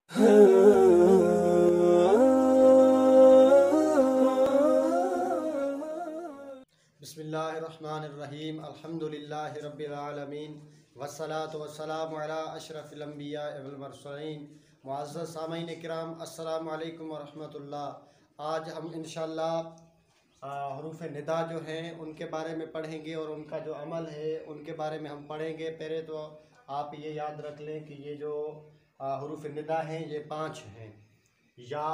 बिस्मिल्लाहिर्रहमानिर्रहीम अल्हम्दुलिल्लाहि रब्बिल आलमीन वस्सलातु वस्सलामु अला अशरफिल अंबिया वल मुरसलीन। मुअज़्ज़ज़ सामीन किराम, अस्सलामु अलैकुम व रहमतुल्लाह। आज हम इंशाअल्लाह हरूफ निदा जो हैं उनके बारे में पढ़ेंगे और उनका जो अमल है उनके बारे में हम पढ़ेंगे। पहले तो आप ये याद रख लें कि ये जो हरूफ निदा हैं ये 5 हैं। या,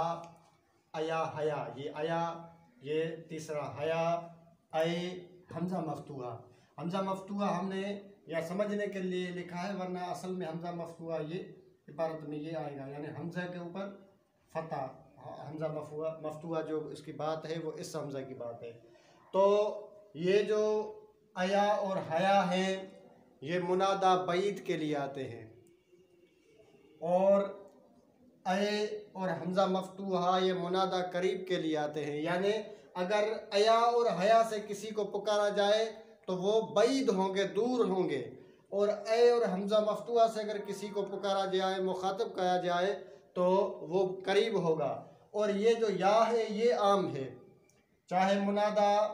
अया, हया, ये अया, ये तीसरा हया, अय, हमज़ा मफ्तूहा। हमज़ा मफ्तूहा हमने या समझने के लिए लिखा है, वरना असल में हमज़ा मफ्तूहा ये इबारत में ये आएगा, यानी हमज़ा के ऊपर फ़तह। हमज़ा मफ्तूहा जो इसकी बात है वो इस हमज़ा की बात है। तो ये जो अया और हया हैं ये मुनादा बईद के लिए आते हैं, और अय और हमज़ा मफ्तूहा ये मुनादा करीब के लिए आते हैं। यानी अगर अया और हया से किसी को पुकारा जाए तो वो बईद होंगे, दूर होंगे, और अय और हमज़ा मफ्तूहा से अगर किसी को पुकारा जाए, मुखातब कहा जाए तो वो करीब होगा। और ये जो या है ये आम है, चाहे मुनादा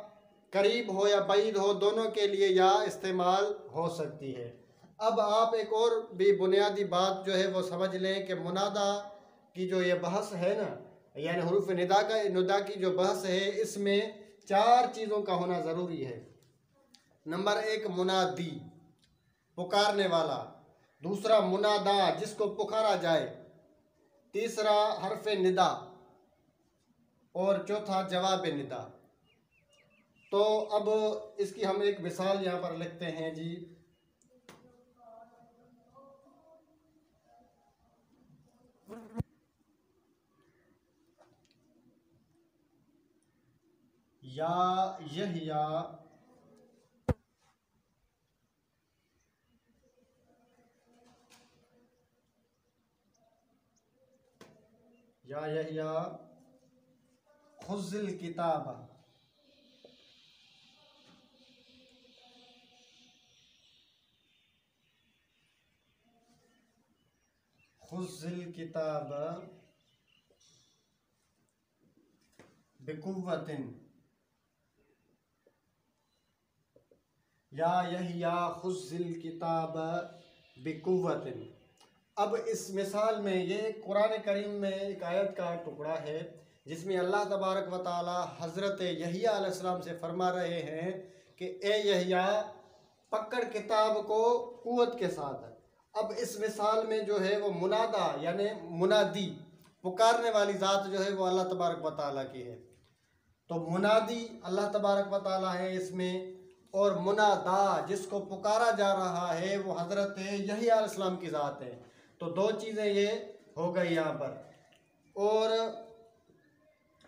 करीब हो या बईद हो, दोनों के लिए या इस्तेमाल हो सकती है। अब आप एक और भी बुनियादी बात जो है वो समझ लें कि मुनादा की जो ये बहस है ना, यानी हरूफ निदा की जो बहस है, इसमें 4 चीज़ों का होना ज़रूरी है। नंबर 1 मुनादी, पुकारने वाला। दूसरा मुनादा, जिसको पुकारा जाए। तीसरा हरफ निदा, और चौथा जवाब निदा। तो अब इसकी हम एक मिसाल यहाँ पर लिखते हैं जी। या, यहया, या यहया, खुज़िल किताब, खुज़िल किताब बिकुव्वतिन। या यहया खुज़िल किताब बिकुव्वतिन। अब इस मिसाल में ये कुरान करीम में एक आयत का टुकड़ा है जिसमें अल्लाह तबारक व तआला हज़रत यहया अलैहिस्सलाम से फरमा रहे हैं कि ए यहया, पकड़ किताब को कुव्वत के साथ। अब इस मिसाल में जो है वो मुनादा यानी मुनादी, पुकारने वाली ज़ात जो है वो अल्लाह तबारक व तआला की है। तो मुनादी अल्लाह तबारक व तआला है इसमें, और मुनादा जिसको पुकारा जा रहा है वो हज़रत यहया अलैहिस्सलाम की ज़ात है। तो 2 चीज़ें ये हो गई यहाँ पर। और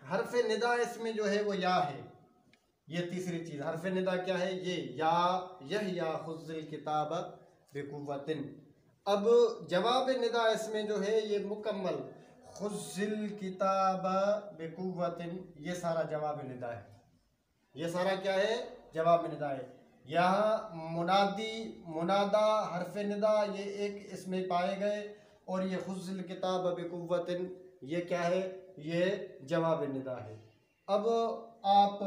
हरफ निदा इसमें जो है वो या है, ये तीसरी चीज़। हरफ निदा क्या है? ये या यहया खुज़िल किताब बिकुव्वतिन। अब जवाब निदा इसमें जो है ये मुकम्मल खुज़िल किताब बिकुव्वतिन, ये सारा जवाब निदा है। ये सारा क्या है? जवाब निदा है। यहाँ मुनादी, मुनादा, हरफ निदा ये एक इसमें पाए गए, और ये खुज़िल किताब बिकुव्वतिन ये क्या है? ये जवाब निदा है। अब आप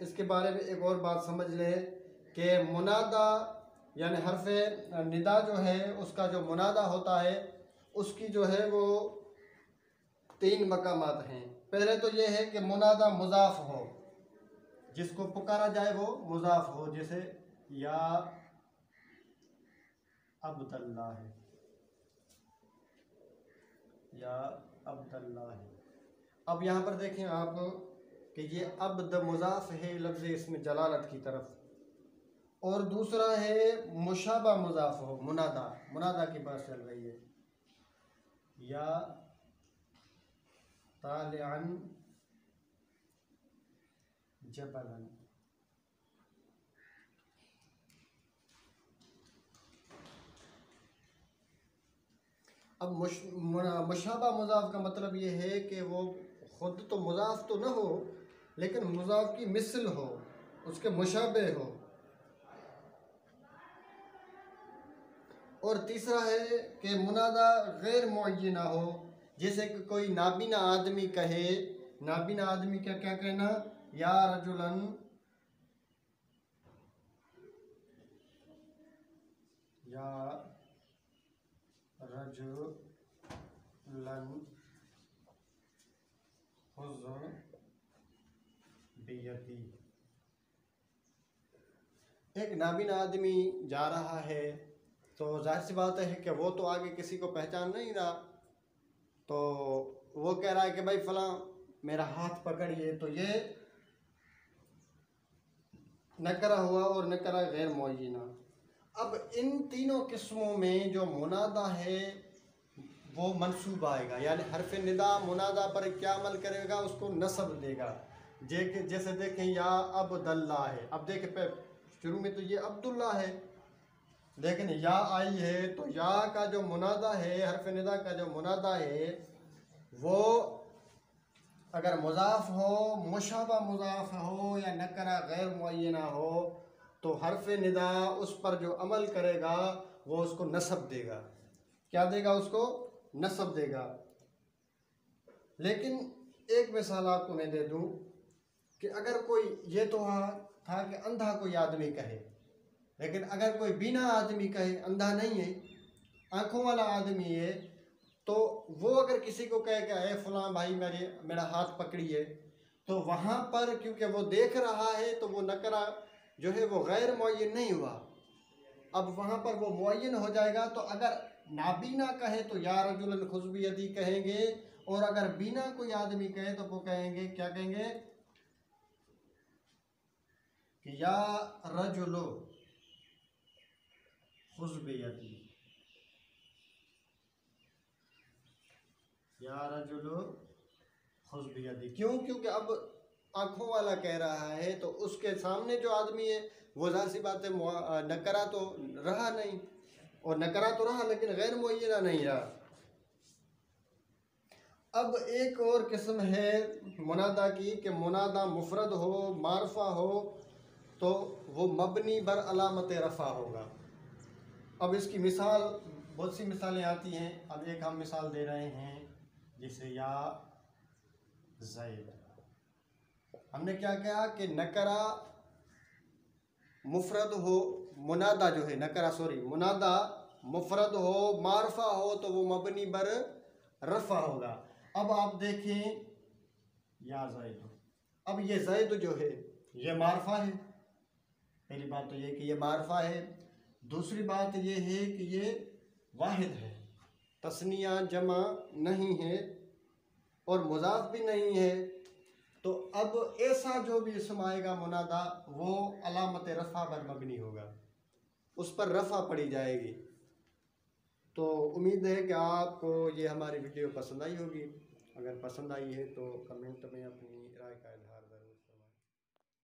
इसके बारे में एक और बात समझ लें कि मुनादा यानी हरफ निदा जो है उसका जो मुनादा होता है उसकी जो है वो 3 मकामात हैं। पहले तो ये है कि मुनादा मुज़ाफ हो, जिसको पुकारा जाए वो मुज़ाफ हो, जैसे या अब्दुल्लाह है, या अब्दुल्लाह है। अब यहाँ पर देखें आप कि ये अब्द मुज़ाफ है लफ्ज़ इसमें जलालत की तरफ, और दूसरा है मुशाबा मुज़ाफ हो, मुनादा, मुनादा की बात चल रही है। या तालिअन जबलन। अब मुशाबा मुज़ाफ का मतलब ये है कि वो खुद तो मुज़ाफ तो न हो, लेकिन मुज़ाफ की मिसल हो, उसके मुशाबे हो। और तीसरा है कि मुनादा गैर मुअय्यना हो, जैसे कि कोई नाबीना आदमी कहे, नाबीना आदमी क्या क्या कहना, या रजुलन, या रजुलन खुज़ बियदी। एक नाबीना आदमी जा रहा है तो जाहिर सी बात है कि वो तो आगे किसी को पहचान नहीं रहा, तो वो कह रहा है कि भाई फलां मेरा हाथ पकड़िए, तो ये नकरा हुआ और नकरा गैर मुअय्यना। अब इन तीनों किस्मों में जो मुनादा है वो मनसूब आएगा, यानी हरफ निदा मुनादा पर क्या अमल करेगा, उसको नसब देगा। जैसे देखें या अब्दुल्ला है, अब देखें शुरू में तो ये अब्दुल्ला है, लेकिन या आई है तो या का जो मुनादा है, हरफ निदा का जो मुनादा है, वो अगर मुज़ाफ हो, मुशाबा मुज़ाफ हो या नकरा गैर मुअय्यना हो, तो हरफ निदा उस पर जो अमल करेगा वो उसको नसब देगा। क्या देगा? उसको नसब देगा। लेकिन एक मिसाल आपको मैं दे दूं कि अगर कोई, ये तो था कि अंधा कोई आदमी कहे, लेकिन अगर कोई बिना आदमी कहे, अंधा नहीं है, आंखों वाला आदमी है, तो वो अगर किसी को कहे कि अरे फलां भाई मेरा हाथ पकड़िए, तो वहाँ पर क्योंकि वो देख रहा है तो वो नकरा जो है वो गैर मुअय्यन नहीं हुआ, अब वहाँ पर वो मुअय्यन हो जाएगा। तो अगर नाबीना कहे तो या रजुलन खुज़ बियदी कहेंगे, और अगर बिना कोई आदमी कहे तो वो कहेंगे, क्या कहेंगे कि या रजुलो खुज़ बियदी, या रजुलो खुज़ बियदी। क्यों? क्योंकि अब आंखों वाला कह रहा है तो उसके सामने जो आदमी है वो ज़ाहिर सी बात है नकरा तो रहा नहीं, और नकरा तो रहा लेकिन गैर मुअय्यना नहीं रहा। अब एक और किस्म है मुनादा की कि मुनादा मुफरद हो, मारफा हो, तो वो मबनी बर अलामत रफ़ा होगा। अब इसकी मिसाल, बहुत सी मिसालें आती हैं, अब एक हम मिसाल दे रहे हैं, जैसे या ज़ैद। हमने क्या कहा कि नकरा मुफरद हो, मुनादा जो है मुनादा मुफरद हो, मारफा हो, तो वो मबनी बर रफ़ा होगा। अब आप देखें या ज़ैद, अब ये ज़ैद जो है ये मारफा है, पहली बात तो ये कि ये मारफा है। दूसरी बात ये है कि ये वाहिद है, तस्निया जमा नहीं है और मुज़ाफ भी नहीं है। तो अब ऐसा जो भी इसम आएगा मुनादा, वो अलामत रफ़ा पर मबनी होगा, उस पर रफ़ा पड़ी जाएगी। तो उम्मीद है कि आपको ये हमारी वीडियो पसंद आई होगी। अगर पसंद आई है तो कमेंट में अपनी राय का